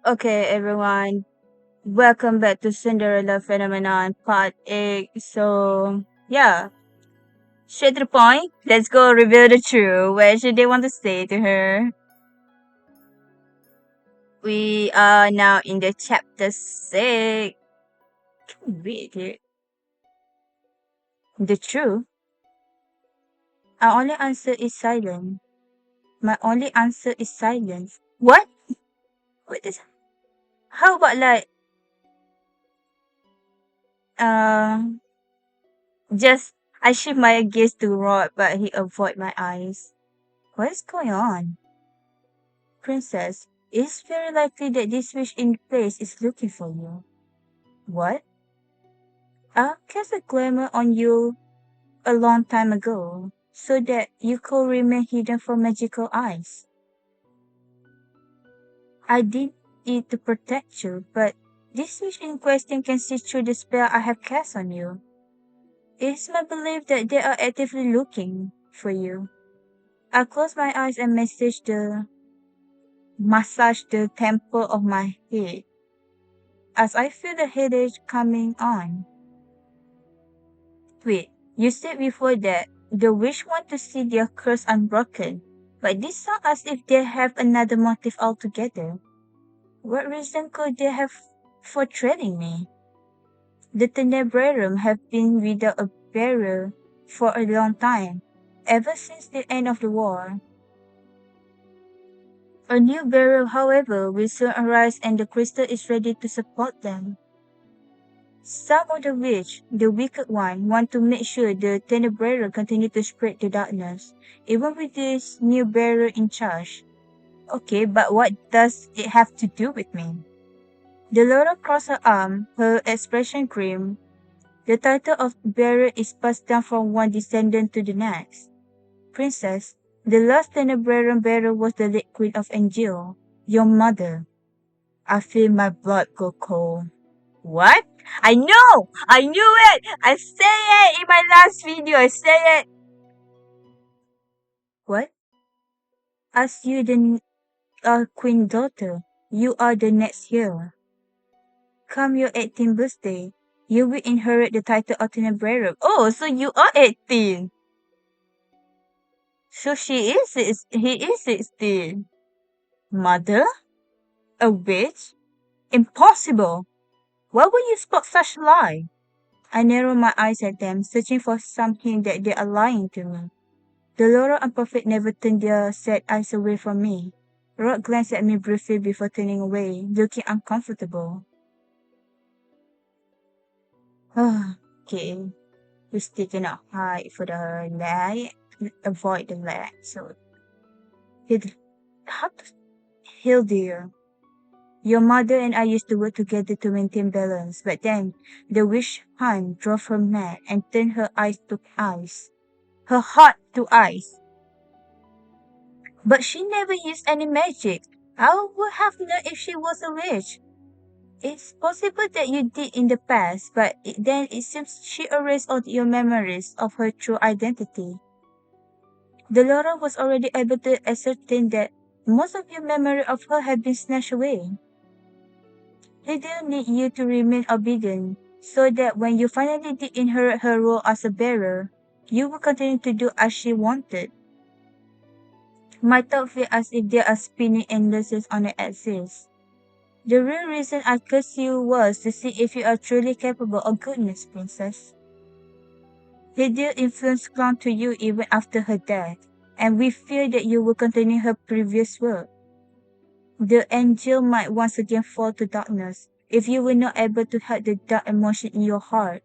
Okay, everyone, welcome back to Cinderella Phenomenon Part 8. Straight to the point. Let's go reveal the truth. What should they want to say to her? We are now in the chapter 6. Can you read it? The truth? Our only answer is silence. My only answer is silence. What? What is. How about uh, just. I shift my gaze to Rod, but he avoid my eyes. What is going on? Princess, it is very likely that this wish in place is looking for you. What? I cast a glamour on you a long time ago, so that you could remain hidden from magical eyes. I did it to protect you, but this wish in question can see through the spell I have cast on you. It is my belief that they are actively looking for you. I close my eyes and massage the temple of my head as I feel the headache coming on. Wait, you said before that the wish want to see their curse unbroken, but this sounds as if they have another motive altogether. What reason could they have for threatening me? The Tenebrarum have been without a bearer for a long time, ever since the end of the war. A new bearer, however, will soon arise and the crystal is ready to support them. Some of the witch, the wicked one, want to make sure the Tenebrator continue to spread the darkness, even with this new bearer in charge. Okay, but what does it have to do with me? The Laura crossed her arm, her expression grim. The title of bearer is passed down from one descendant to the next. Princess, the last Tenebrarum bearer was the late Queen of Angel, your mother. I feel my blood go cold. What? I know! I knew it! I say it in my last video. I say it. What? As you the queen daughter, you are the next heir. Come your 18th birthday, you will inherit the title of Tenebrarum. Oh, so you are 18. So he is 16. Mother? A witch? Impossible! Why would you spot such lie? I narrow my eyes at them, searching for something that they are lying to me. The Laura and Prophet never turned their sad eyes away from me. Rod glanced at me briefly before turning away, looking uncomfortable. Okay, we're sticking up high for the light, avoid the light. So, how to, Hildir, your mother and I used to work together to maintain balance, but then the wish hunt drove her mad and turned her eyes to ice. Her heart to ice. But she never used any magic. I would have known if she was a witch. It's possible that you did in the past, but then it seems she erased all your memories of her true identity. Delora was already able to ascertain that most of your memory of her had been snatched away. He didn't need you to remain obedient, so that when you finally did inherit her role as a bearer, you would continue to do as she wanted. My thoughts feel as if they are spinning endlessly on an axis. The real reason I cursed you was to see if you are truly capable of goodness, Princess. Lydia's influence clung to you even after her death, and we fear that you will continue her previous work. The angel might once again fall to darkness if you were not able to help the dark emotion in your heart.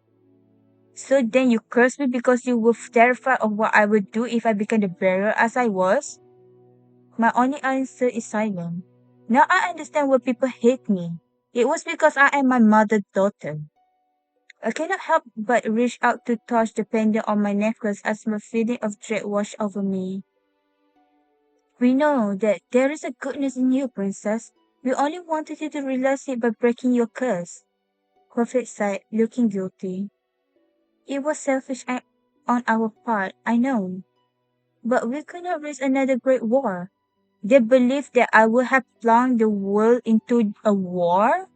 So then you curse me because you were terrified of what I would do if I became the bearer as I was? My only answer is silence. Now I understand why people hate me. It was because I am my mother's daughter. I cannot help but reach out to touch the pendant on my necklace as my feeling of dread washed over me. We know that there is a goodness in you, Princess. We only wanted you to realize it by breaking your curse. Prophet sighed, looking guilty. It was selfish on our part, I know. But we could not risk another great war. They believed that I would have plunged the world into a war?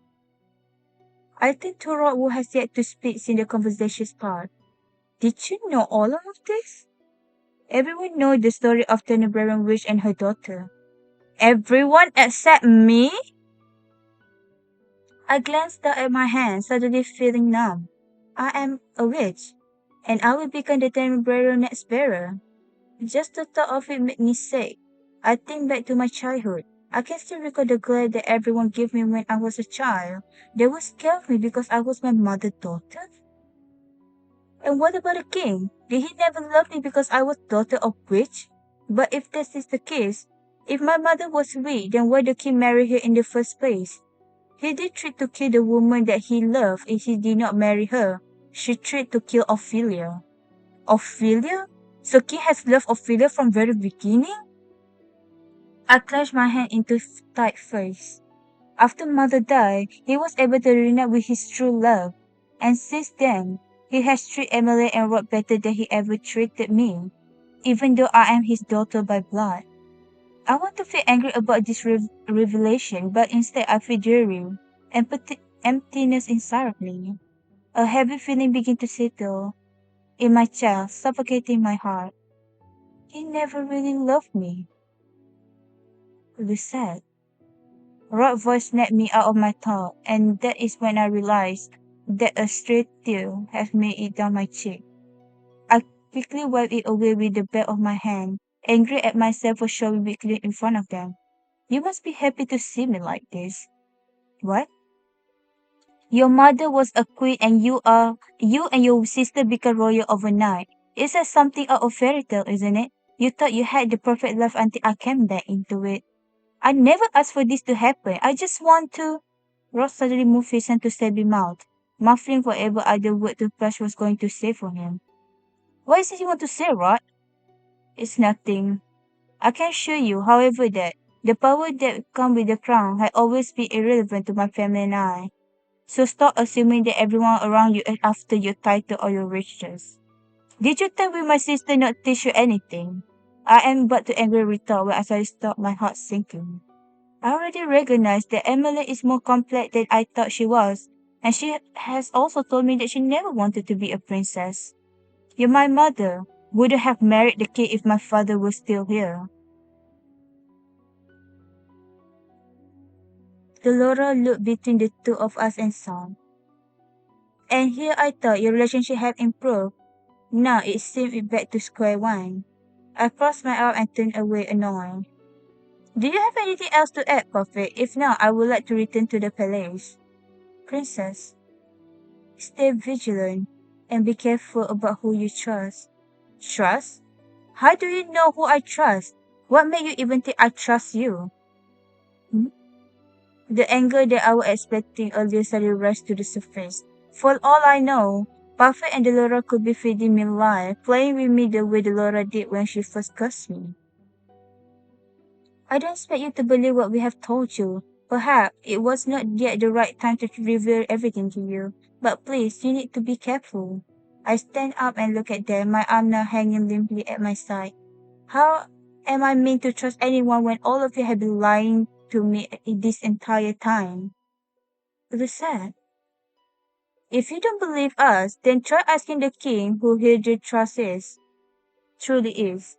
I think Torah would have yet to speak since the conversation started. Did you know all of this? Everyone knows the story of the Nigerian witch and her daughter. Everyone except me? I glanced down at my hand, suddenly feeling numb. I am a witch, and I will become the temporary next bearer. Just the thought of it made me sick. I think back to my childhood. I can still recall the glare that everyone gave me when I was a child. They would scare me because I was my mother's daughter. And what about the king? Did he never love me because I was daughter of witch? But if this is the case, if my mother was weak, then why did the king marry her in the first place? He did try to kill the woman that he loved if he did not marry her. She tried to kill Ophelia. Ophelia? So king has loved Ophelia from very beginning? I clenched my hand into tight fists. After mother died, he was able to reunite with his true love. And since then, he has treated Emily and Rod better than he ever treated me, even though I am his daughter by blood. I want to feel angry about this revelation, but instead I feel dreary, emptiness inside of me. A heavy feeling began to settle in my chest, suffocating my heart. He never really loved me. Lucette. Rod voice snapped me out of my thought, and that is when I realized that a straight tear had made it down my cheek. I quickly wiped it away with the back of my hand, angry at myself for showing weakness in front of them. You must be happy to see me like this. What? Your mother was a queen and you and your sister became royal overnight. Is that something out of fairy tale, isn't it? You thought you had the perfect life until I came back into it. I never asked for this to happen. I just want to. Ross suddenly moved his hand to stab him out, muffling whatever other word the Flash was going to say for him. What is it you want to say, Rod? It's nothing. I can show you, however, that the power that comes with the crown had always been irrelevant to my family and I. So stop assuming that everyone around you is after your title or your riches. Did you tell me my sister not teach you anything? I am but to angry retort when I stopped my heart sinking. I already recognized that Emily is more complex than I thought she was, and she has also told me that she never wanted to be a princess. Yet my mother wouldn't have married the king if my father was still here. Delora looked between the two of us and sobbed. And here I thought your relationship had improved. Now it seemed back to square one. I crossed my arm and turned away annoyed. Do you have anything else to add, Prophet? If not, I would like to return to the palace. Princess, stay vigilant and be careful about who you trust. Trust? How do you know who I trust? What made you even think I trust you? Hmm? The anger that I was expecting earlier suddenly rushed to the surface. For all I know, Buffett and Delora could be feeding me lies, playing with me the way Delora did when she first cursed me. I don't expect you to believe what we have told you. Perhaps it was not yet the right time to reveal everything to you. But please, you need to be careful. I stand up and look at them, my arm now hanging limply at my side. How am I meant to trust anyone when all of you have been lying to me this entire time? Lucette, if you don't believe us, then try asking the king who your trust is. Truly is.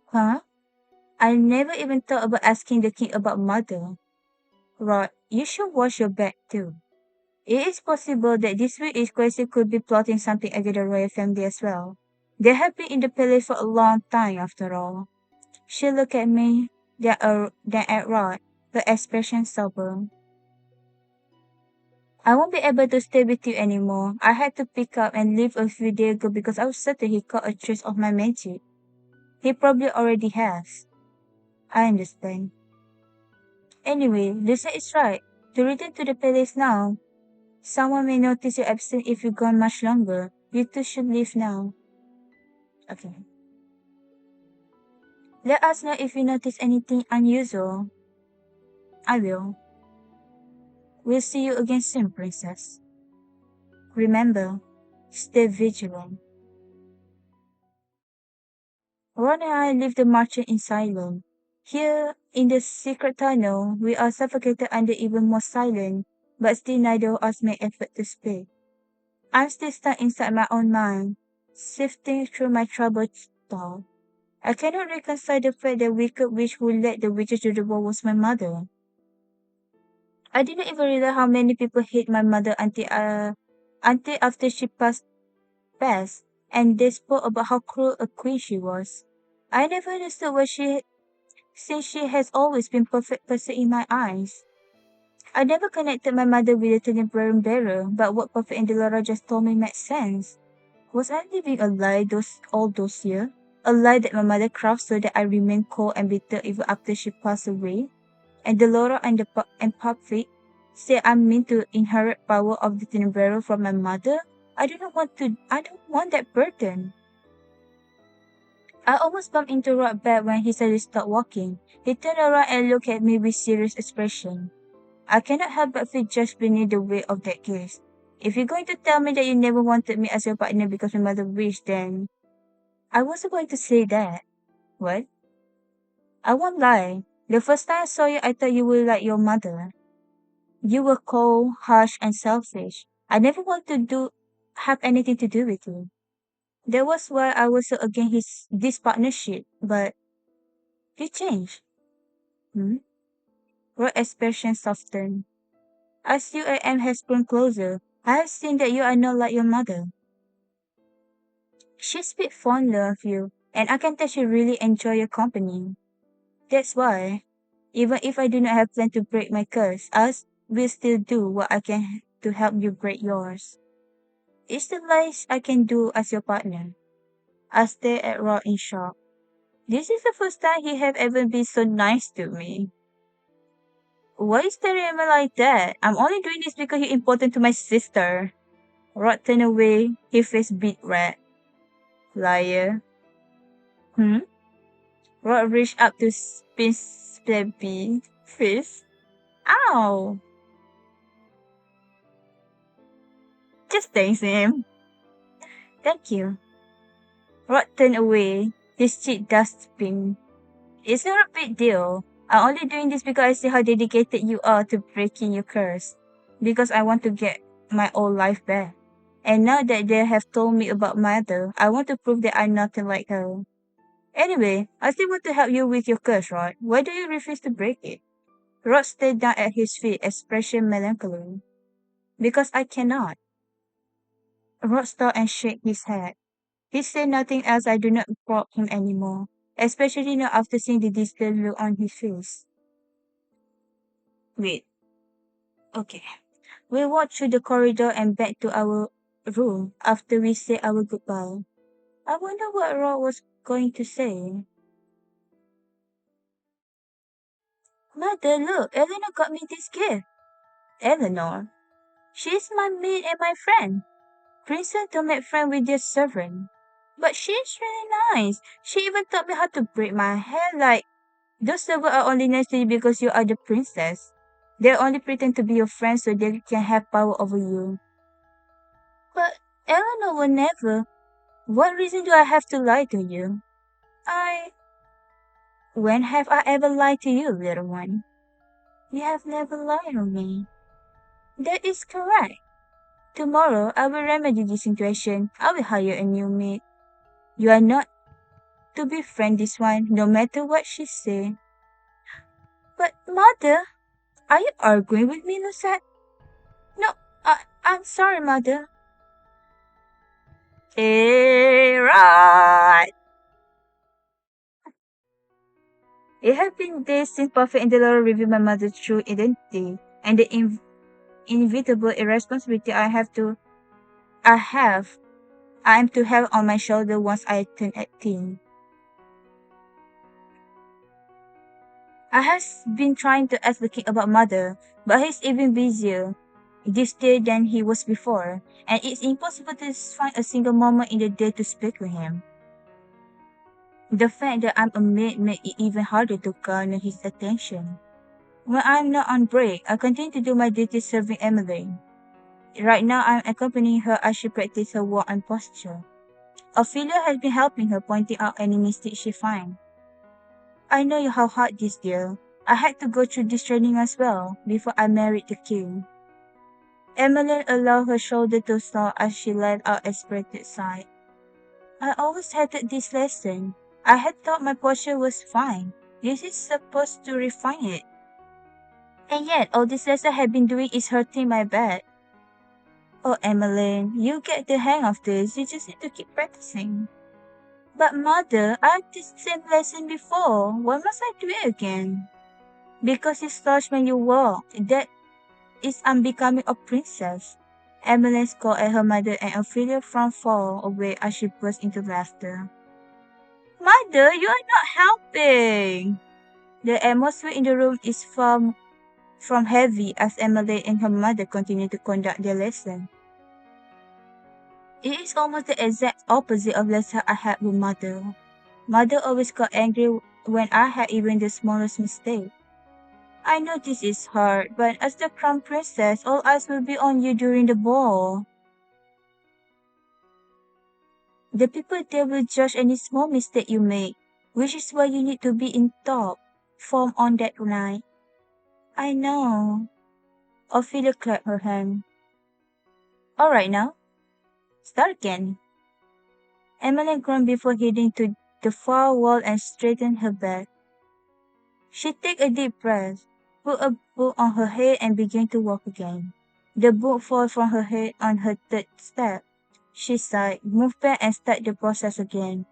Huh? I never even thought about asking the king about mother. Rod, you should watch your back too. It is possible that this Swedish crazy could be plotting something against the royal family as well. They have been in the palace for a long time after all. She looked at me, then at Rod, her expression sober. I won't be able to stay with you anymore. I had to pick up and leave a few days ago because I was certain he caught a trace of my magic. He probably already has. I understand. Anyway, Lisa is right. To return to the palace now, someone may notice your absence if you're gone much longer. You two should leave now. Okay. Let us know if you notice anything unusual. I will. We'll see you again soon, Princess. Remember, stay vigilant. Ron and I leave the merchant in silence. Here in the secret tunnel, we are suffocated under even more silence, but still neither of us make effort to speak. I'm still stuck inside my own mind, sifting through my troubled thoughts. I cannot reconcile the fact that wicked witch who led the witches to the ball was my mother. I didn't even realize how many people hate my mother until after she passed, and they spoke about how cruel a queen she was. I never understood why since she has always been perfect person in my eyes. I never connected my mother with the Tenebrum bearer, but what Prophet and Delora just told me made sense. Was I living a lie all those years? A lie that my mother crafted so that I remained cold and bitter even after she passed away? And Delora and Puppet say I'm meant to inherit power of the Tenebrum from my mother? I don't want that burden. I almost bumped into Rod back when he suddenly stopped walking. He turned around and looked at me with serious expression. I cannot help but feel just beneath the weight of that gaze. If you're going to tell me that you never wanted me as your partner because my mother wished, then I wasn't going to say that. What? I won't lie. The first time I saw you, I thought you were like your mother. You were cold, harsh, and selfish. I never wanted to have anything to do with you. That was why I was so against this partnership. But you changed. Hmm? Your expression softened. As you and M has grown closer, I have seen that you are not like your mother. She speaks fondly of you, and I can tell she really enjoy your company. That's why, even if I do not have plan to break my curse, I will still do what I can to help you break yours. It's the least I can do as your partner. I stare at Rod in shock. This is the first time he have ever been so nice to me. Why is staring at me like that? I'm only doing this because you're important to my sister. Rod turned away, his face beat red. Liar. Hmm? Rod reached up to Spin's flabby face. Ow! Just thanks him. Thank you. Rod turned away, his cheek dusking. It's not a big deal. I'm only doing this because I see how dedicated you are to breaking your curse. Because I want to get my old life back. And now that they have told me about Mother, I want to prove that I'm nothing like her. Anyway, I still want to help you with your curse, Rod. Why do you refuse to break it? Rod stared down at his feet, expression melancholy. Because I cannot. Rod stopped and shook his head. He said nothing else. I do not probe him anymore, especially not after seeing the distant look on his face. Wait, okay. We walked through the corridor and back to our room after we said our goodbye. I wonder what Rod was going to say. Mother, look, Eleanor got me this gift. Eleanor? She's my maid and my friend. Princess don't make friends with your servant. But she's really nice. She even taught me how to braid my hair like those servants are only nice to you because you are the princess. They only pretend to be your friends so they can have power over you. But Eleanor will never. What reason do I have to lie to you? I. When have I ever lied to you, little one? You have never lied on me. That is correct. Tomorrow I will remedy this situation. I will hire a new maid. You are not to befriend this one, no matter what she say. But mother, are you arguing with me, Lucette? No, I'm sorry, mother. Right. It had been days since Buffy and Delora revealed my mother's true identity, and the inevitable irresponsibility I have, I am to have on my shoulder once I turn 18. I have been trying to ask the king about mother, but he's even busier this day than he was before, and it's impossible to find a single moment in the day to speak with him. The fact that I'm a maid makes it even harder to garner his attention. When I'm not on break, I continue to do my duty serving Emily. Right now, I'm accompanying her as she practices her walk and posture. Ophelia has been helping her, pointing out any mistakes she finds. I know how hard this deal. I had to go through this training as well before I married the king. Emmeline allowed her shoulder to snore as she let out a spirited sigh. I always hated this lesson. I had thought my posture was fine. This is supposed to refine it. And yet, all this lesson I have been doing is hurting my back. Oh, Emmeline, you get the hang of this. You just need to keep practicing. But mother, I did the same lesson before. Why must I do it again? Because you slouch when you walk. That is unbecoming of princess. Emmeline scolded at her mother and Ophelia from far away as she burst into laughter. Mother, you are not helping. The atmosphere in the room is from heavy as Emmeline and her mother continue to conduct their lesson. It is almost the exact opposite of lesson I had with mother. Mother always got angry when I had even the smallest mistake. I know this is hard, but as the crown princess, all eyes will be on you during the ball. The people there will judge any small mistake you make, which is why you need to be in top form on that night. I know. Ophelia clapped her hand. All right now, start again. Emmeline groaned before heading to the far wall and straightened her back. She took a deep breath, put a book on her head and began to walk again. The book fell from her head on her third step. She sighed, moved back and started the process again.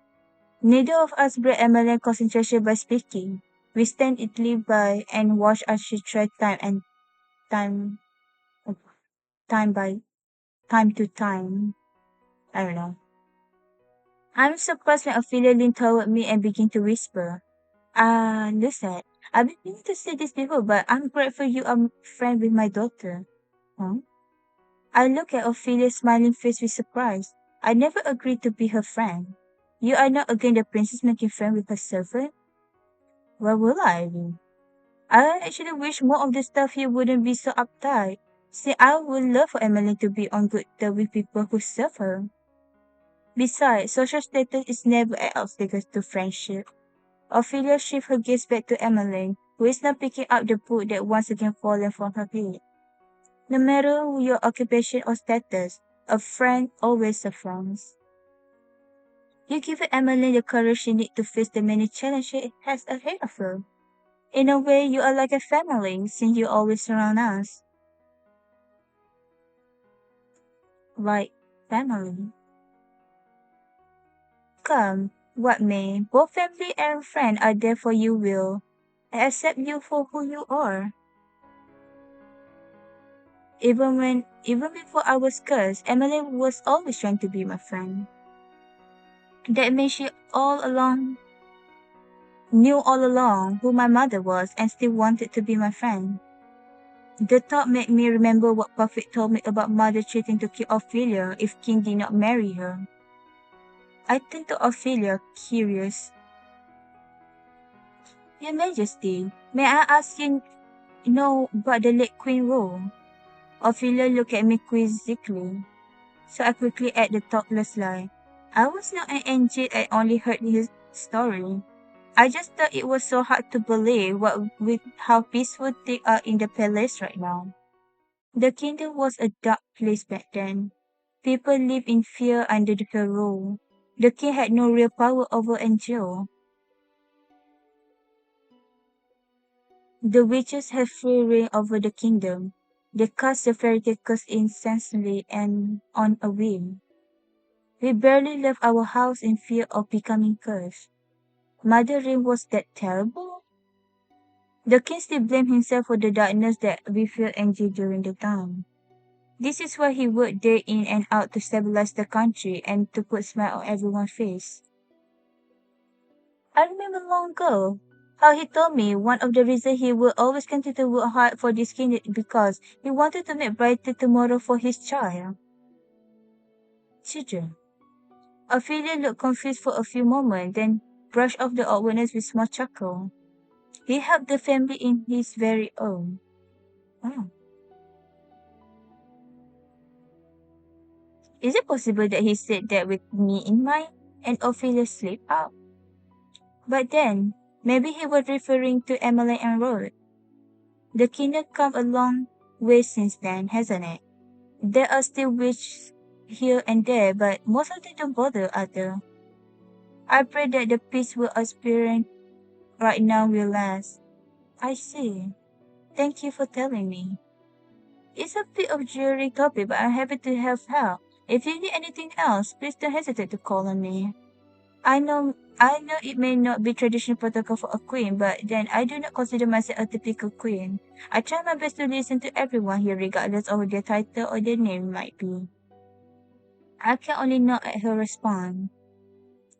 Neither of us break Emmeline's concentration by speaking. We stand idly by and watch as she tried time time by time to time. I don't know. I'm surprised when Ophelia leaned toward me and began to whisper. Listen, I've been meaning to say this before, but I'm grateful you are friend with my daughter. Huh? I look at Ophelia's smiling face with surprise. I never agreed to be her friend. You are not again the princess making friend with her servant? Where will I be? I actually wish more of the stuff here wouldn't be so uptight. See, I would love for Emily to be on good terms with people who serve her. Besides, social status is never an obstacle to friendship. Ophelia shifted her gaze back to Emmeline, who is now picking up the book that once again fallen from her head. No matter your occupation or status, a friend always a friend. You give Emmeline the courage she needs to face the many challenges she has ahead of her. In a way, you are like a family, since you always surround us. Like family. Come, what may, both family and friend are there for you, Will. I accept you for who you are. Even before I was cursed, Emily was always trying to be my friend. That means she knew all along who my mother was and still wanted to be my friend. The thought made me remember what Buffett told me about mother treating to kill Ophelia if King did not marry her. I turned to Ophelia, curious. Your Majesty, may I ask you know about the late Queen rule? Ophelia looked at me quizzically, so I quickly added the thoughtless lie. I was not an angel and only heard his story. I just thought it was so hard to believe with how peaceful things are in the palace right now. The kingdom was a dark place back then. People lived in fear under her rule. The king had no real power over Angel. The witches had free reign over the kingdom. They cast the fairy tale curse incessantly and on a whim. We barely left our house in fear of becoming cursed. Mother Ring was that terrible? The king still blamed himself for the darkness that we felt Angel during the time. This is why he worked day in and out to stabilize the country and to put smile on everyone's face. I remember long ago how he told me one of the reasons he would always continue to work hard for this kingdom because he wanted to make brighter tomorrow for his child. Children. Ophelia looked confused for a few moments, then brushed off the awkwardness with a small chuckle. He helped the family in his very own. Oh. Is it possible that he said that with me in mind? And Ophelia slipped out. But then, Maybe he was referring to Emily and Rose. The kingdom come a long way since then, hasn't it? There are still witches here and there, but most of them don't bother either. I pray that the peace we're experiencing right now will last. I see. Thank you for telling me. It's a bit of jury topic, but I'm happy to help. If you need anything else, please don't hesitate to call on me. I know it may not be traditional protocol for a queen, but then I do not consider myself a typical queen. I try my best to listen to everyone here regardless of their title or their name might be. I can only nod at her response.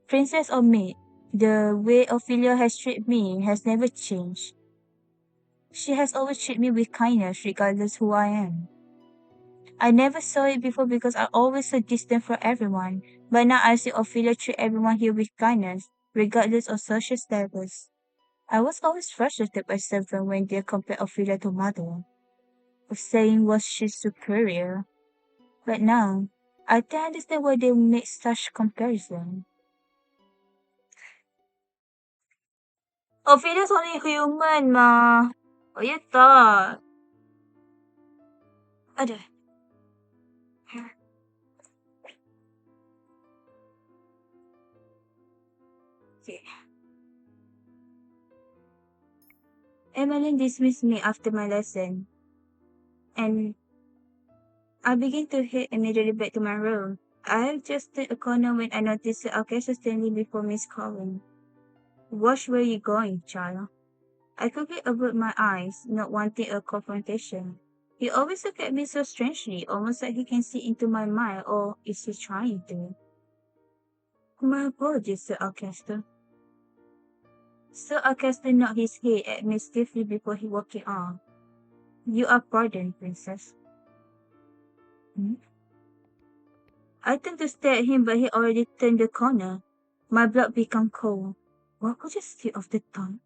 Princess or maid, the way Ophelia has treated me has never changed. She has always treated me with kindness regardless who I am. I never saw it before because I always so distant from everyone, but now I see Ophelia treat everyone here with kindness, regardless of social status. I was always frustrated by Seven when they compared Ophelia to Mother, saying was she superior. But now, I can understand why they make such comparison. Ophelia's only human, ma. What you thought? Aduh. Okay. Emmeline dismissed me after my lesson, and I began to head immediately back to my room. I have just turned a corner when I noticed the orchestra standing before Miss Collins. Which way you going, child? I quickly averted my eyes, not wanting a confrontation. He always looked at me so strangely, almost like he can see into my mind, or is he trying to? My apologies, Sir Orchestra. Sir Orchestra nodded his head at me stiffly before he walked on. You are pardoned, Princess. Hmm? I turned to stare at him, but he already turned the corner. My blood became cold. What could just slip off the tongue?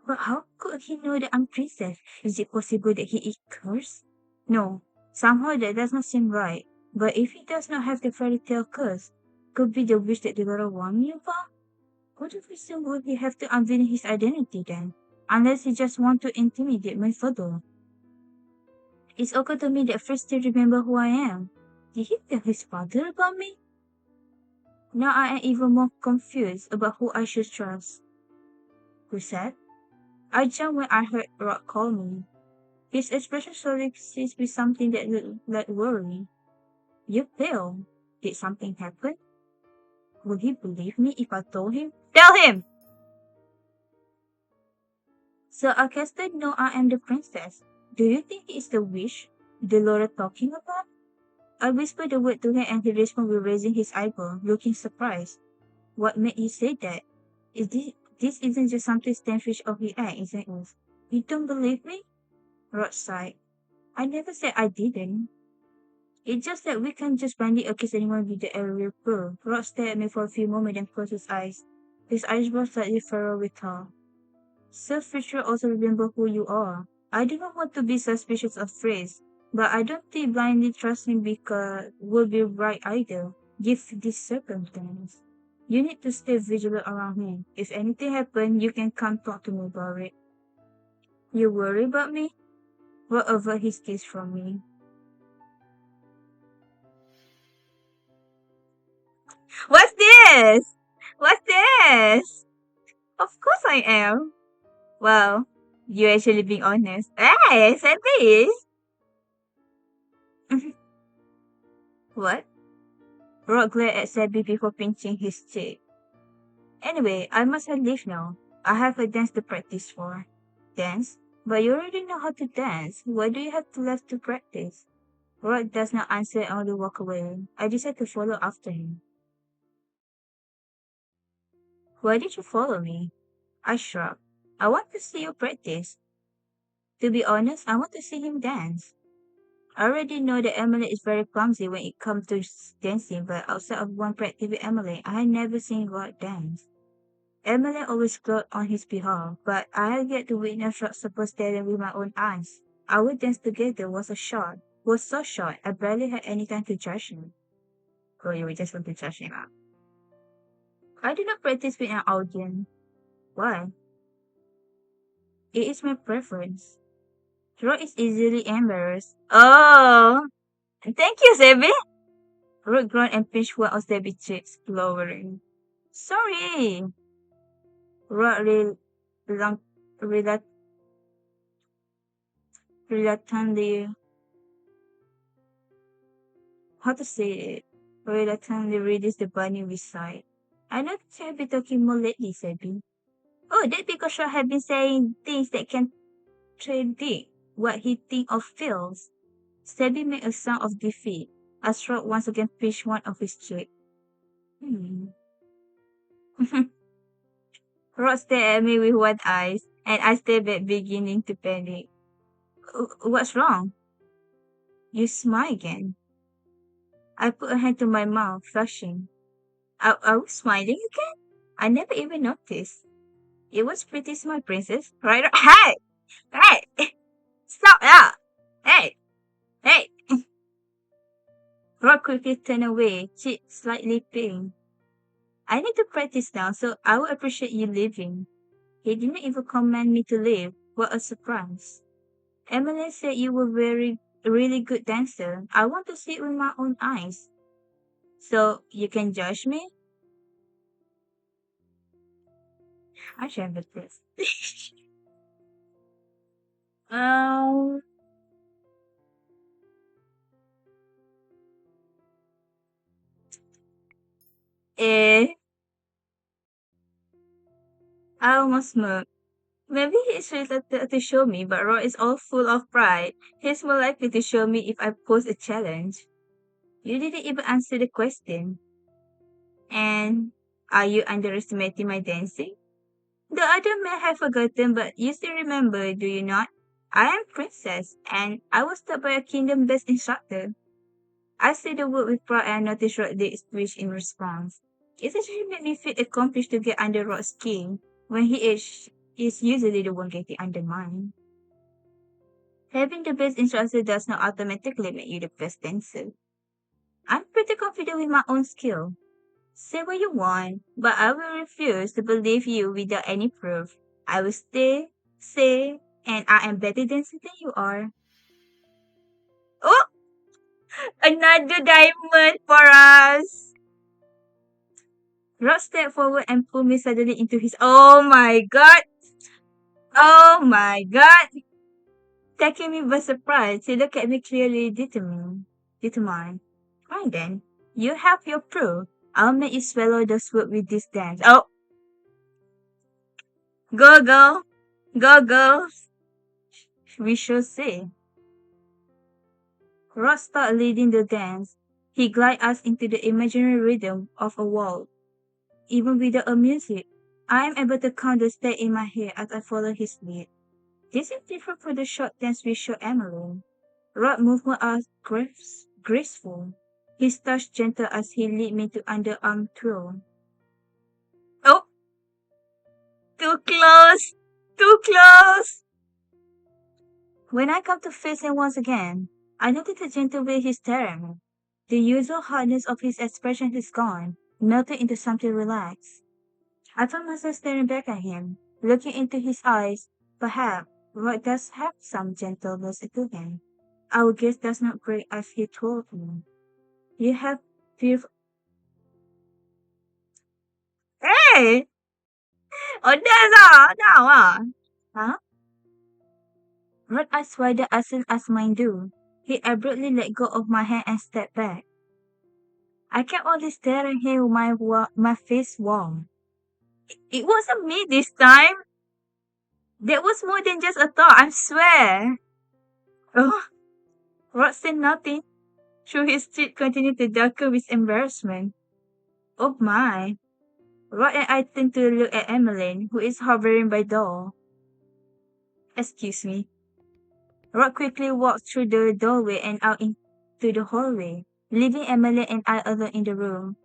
But how could he know that I'm princess? Is it possible that he is cursed? No, somehow that does not seem right. But if he does not have the fairy tale curse, could be the wish that the Lord warned me about? What reason would he have to unveil his identity then? Unless he just want to intimidate my father. It's occurred to me that first to remember who I am. Did he tell his father about me? Now I am even more confused about who I should trust. Who said? I jumped when I heard Rock call me. His expression slowly seized with something that looked like worry. You pale. Did something happen? Will he believe me if I told him? Tell him! So I casted no I am the princess. Do you think it's the wish Delora talking about? I whispered the word to him and he responded with raising his eyebrow, looking surprised. What made you say that? Is this isn't just something standfish of the act, isn't it? You don't believe me? Rod sighed. I never said I didn't. It's just that we can't just blindly accuse anyone with the aerial pearl. Rod stared at me for a few moments and closed his eyes. His eyes were slightly furrowed with thought. Sir Fisher also remember who you are. I do not want to be suspicious of Phrase, but I don't think blindly trusting because will be right either, given this circumstance. You need to stay vigilant around him. If anything happens, you can come talk to me about it. You worry about me? What avert his gaze from me? What's this? What's this? Of course I am. Well, you're actually being honest. Hey, said this. What? Rock glared at Sebby before pinching his cheek. Anyway, I must have leave now. I have a dance to practice for. Dance? But you already know how to dance. Why do you have to left to practice? Rock does not answer and only walk away. I decide to follow after him. Why did you follow me? I shrugged. I want to see you practice. To be honest, I want to see him dance. I already know that Emily is very clumsy when it comes to dancing, but outside of one practice with Emily, I had never seen Rod dance. Emily always glowed on his behalf, but I had yet to witness Rod's supposed talent with my own eyes. Our dance together was so short, I barely had any time to judge him. Oh, you just want to judge him out. I did not practice with an audience. Why? It is my preference. Ro is easily embarrassed. Oh, thank you, Sebi. Ro groaned and pinched one of Sebi's cheeks, lowering. Sorry. Ro reluct- reluct- reluctantly, how to say it? Reluctantly released the bunny with sigh. I know that you have been talking more lately, Sebi. Oh, that because Ro have been saying things that can predict what he think or feels. Sebi made a sound of defeat as Ro once again pinched one of his cheeks. Hmm. Rod stared at me with wide eyes, and I stared back, beginning to panic. What's wrong? You smile again. I put a hand to my mouth, flushing. Are we smiling again? I never even noticed. It was pretty smart, princess. Right? Hey! Hey! Stop that! Hey! Hey! Rod quickly turned away, cheek slightly pink. I need to practice now, so I would appreciate you leaving. He didn't even command me to leave. What a surprise. Emily said you were really good dancer. I want to see it with my own eyes. So you can judge me? I should have this. um, eh, I almost smirked. Maybe he's reluctant to show me, but Roy is all full of pride. He's more likely to show me if I pose a challenge. You didn't even answer the question. And are you underestimating my dancing? The other may have forgotten, but you still remember, do you not? I am princess, and I was taught by a kingdom best instructor. I said the word with pride and noticed Rod did twitch in response. It actually made me feel accomplished to get under Rod's skin when is usually the one getting under mine. Having the best instructor does not automatically make you the best dancer. I'm pretty confident with my own skill. Say what you want, but I will refuse to believe you without any proof. I will say, and I am better dancer than you are. Oh, another diamond for us! Rod stepped forward and pulled me suddenly into his. Oh my god! Oh my god! Taking me by surprise, he looked at me clearly determined. Determined. Fine then. You have your proof. I'll make you swallow those words with this dance. Oh, go, go! Go, go! We shall see. Rod started leading the dance. He glided us into the imaginary rhythm of a waltz. Even without a music, I am able to count the steps in my head as I follow his lead. This is different from the short dance we showed Emily. Rod movement are graceful. His touch gentle as he lead me to underarm twirl. Oh, too close! Too close! When I come to face him once again, I notice the gentle way he's staring at me. The usual hardness of his expression is gone, melted into something relaxed. I found myself staring back at him, looking into his eyes. Perhaps Roy does have some gentleness to him. Our guest does not break as he told me. You have beautiful. Hey! Oh, now, Huh? Rod eyes wider as soon as mine do. He abruptly let go of my hand and stepped back. I kept only staring at him with my face warm. It wasn't me this time. That was more than just a thought, I swear. Oh, Rod said nothing. Through his teeth continued to darken with embarrassment. Oh my. Rod and I turned to look at Emmeline, who is hovering by door. Excuse me. Rod quickly walked through the doorway and out into the hallway, leaving Emmeline and I alone in the room.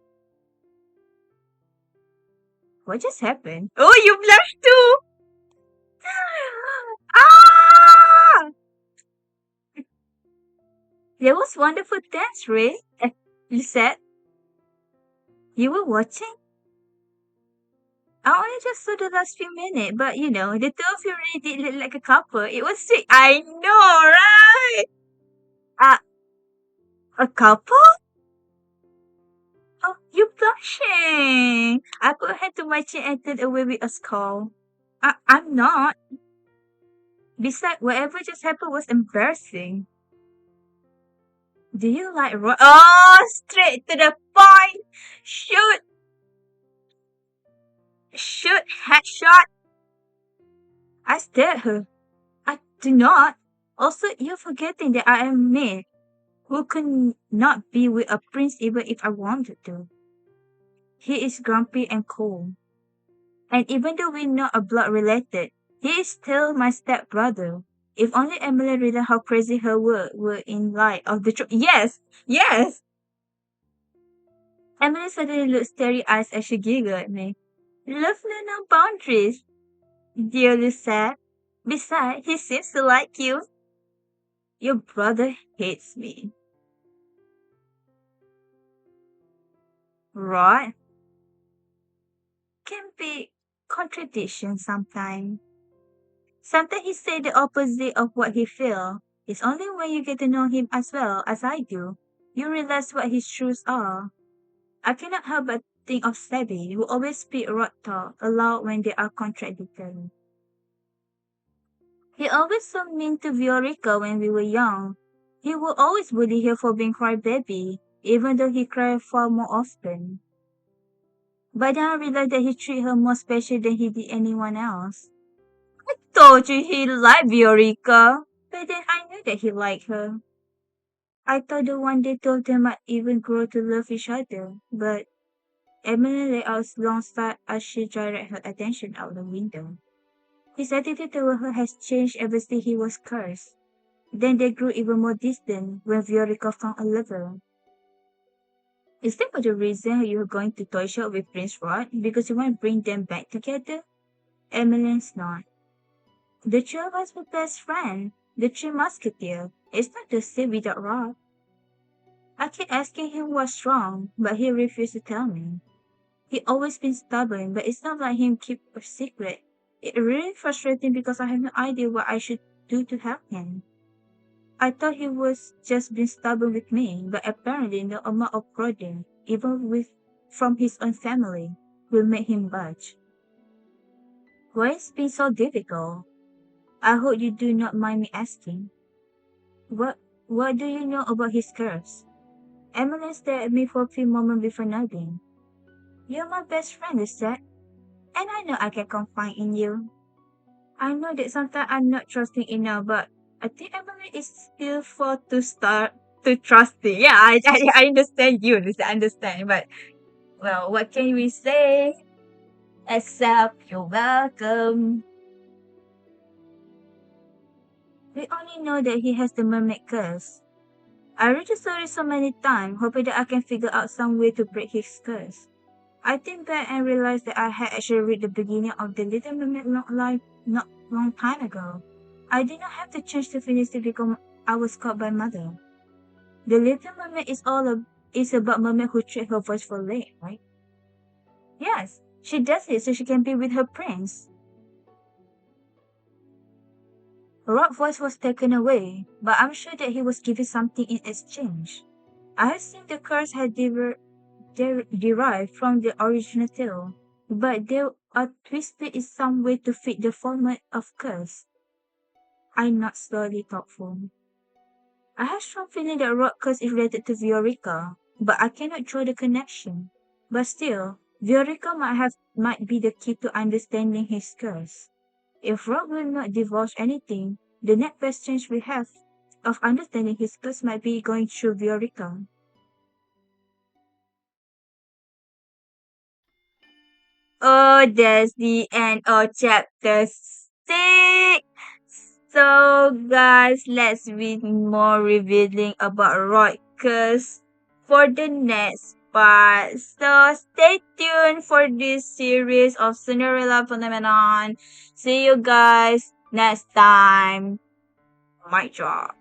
What just happened? Oh, you blushed too! Ah! That was wonderful dance, Ray. You said you were watching? I only just saw the last few minutes, but the two of you really did look like a couple. It was sweet. I know, right? Uh, a couple? Oh, you blushing. I put her to my chin and turned away with a scowl. I'm not. Besides, whatever just happened was embarrassing. Do you like Oh, straight to the point. Shoot, shoot, headshot. I stared at her. I do not. Also, you're forgetting that I am a maid who could not be with a prince even if I wanted to. He is grumpy and cold. And even though we're not a blood related, he is still my stepbrother. If only Emily realized how crazy her were in light of the truth. Yes, yes. Emily suddenly looked starry eyes as she giggled at me. Love knows no boundaries, dearly said. Besides, he seems to like you. Your brother hates me. Right? Can be contradiction sometimes. Sometimes he say the opposite of what he feel. It's only when you get to know him as well as I do, you realize what his truths are. I cannot help but think of Sebi, who always speak right talk aloud when they are contradictory. He always so mean to Viorica when we were young. He would always bully her for being crybaby, even though he cried far more often. But then I realized that he treated her more special than he did anyone else. Told you he liked Viorica, but then I knew that he liked her. I thought the one day told them might even grow to love each other, but Emily let out a long sigh as she directed her attention out the window. His attitude toward her has changed ever since he was cursed. Then they grew even more distant when Viorica found a lover. Is that the reason you're going to toy shop with Prince Rod? Because you want to bring them back together? Emmeline's not. The two of us were best friends. The three musketeers. It's not the same without Rod. I keep asking him what's wrong, but he refused to tell me. He always been stubborn, but it's not like him keep a secret. It's really frustrating because I have no idea what I should do to help him. I thought he was just being stubborn with me, but apparently no amount of prodding, even with from his own family, will make him budge. Why is it been so difficult? I hope you do not mind me asking. What what do you know about his curves? Emily stared at me for a few moments before nodding. You're my best friend, is that? And I know I can confide in you. I know that sometimes I'm not trusting enough, but I think Emily is still for to start to trusting. Yeah, I understand you. I understand, but well, what can we say? Except you're welcome. We only know that he has the mermaid curse. I read the story so many times, hoping that I can figure out some way to break his curse. I think back and realized that I had actually read the beginning of the Little Mermaid not long time ago. I did not have the chance to finish it because I was caught by mother. The Little Mermaid is about mermaid who trade her voice for late, right? Yes, she does it so she can be with her prince. Rod's voice was taken away, but I'm sure that he was given something in exchange. I have seen the curse had derived from the original tale, but there are twisted in some way to fit the format of curse. I'm not slowly thoughtful. I have strong feeling that Rod curse is related to Viorica, but I cannot draw the connection. But still, Viorica might be the key to understanding his curse. If Rod will not divulge anything, the next best chance we have of understanding his curse might be going through Viorica. Oh, that's the end of chapter 6. So, guys, let's read more revealing about Roikus for the next part. So, stay tuned for this series of Cinderella Phenomenon. See you guys next time. My job.